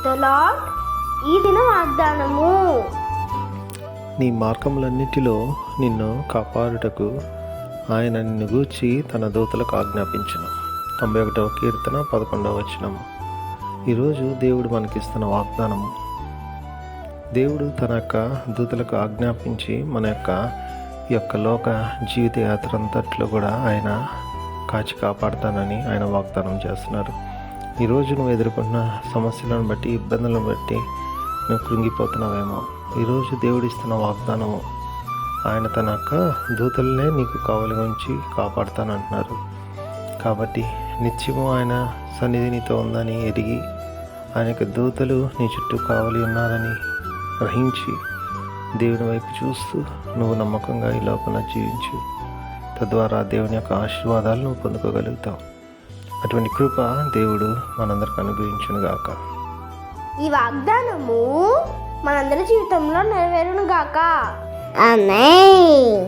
The lord ఈ దిన వాగ్దానము. నీ మార్గములన్నిటిలో నిన్ను కాపాడుటకు ఆయన నిన్ను గూర్చి తన దూతలకు ఆజ్ఞాపించును. 91వ కీర్తన 11వ వచనము. ఈరోజు దేవుడు మనకిస్తున్న వాగ్దానము. దేవుడు తన యొక్క దూతలకు ఆజ్ఞాపించి మన యొక్క లోక జీవిత యాత్ర అంతట్లో కూడా ఆయన కాచి కాపాడుతానని ఆయన వాగ్దానం చేస్తున్నారు. ఈరోజు నువ్వు ఎదుర్కొన్న సమస్యలను బట్టి, ఇబ్బందులను బట్టి నువ్వు కృంగిపోతున్నావేమో. ఈరోజు దేవుడు ఇస్తున్న వాగ్దానము, ఆయన తన యొక్క దూతలనే నీకు కావలి ఉంచి కాపాడుతానంటున్నారు. కాబట్టి నిత్యము ఆయన సన్నిధి నీతో ఉందని ఎరిగి, ఆయన యొక్క దూతలు నీ చుట్టూ కావలి ఉన్నారని గ్రహించి, దేవుని వైపు చూస్తూ నువ్వు నమ్మకంగా ఈ లోకంలో జీవించు. తద్వారా దేవుని యొక్క ఆశీర్వాదాలు నువ్వు పొందుకోగలుగుతావు. అటువంటి కృప దేవుడు మనందరికి అనుగ్రహించును గాక. ఈ వాగ్దానము మనందరి జీవితంలో నెరవేరును గాక. ఆమేన్.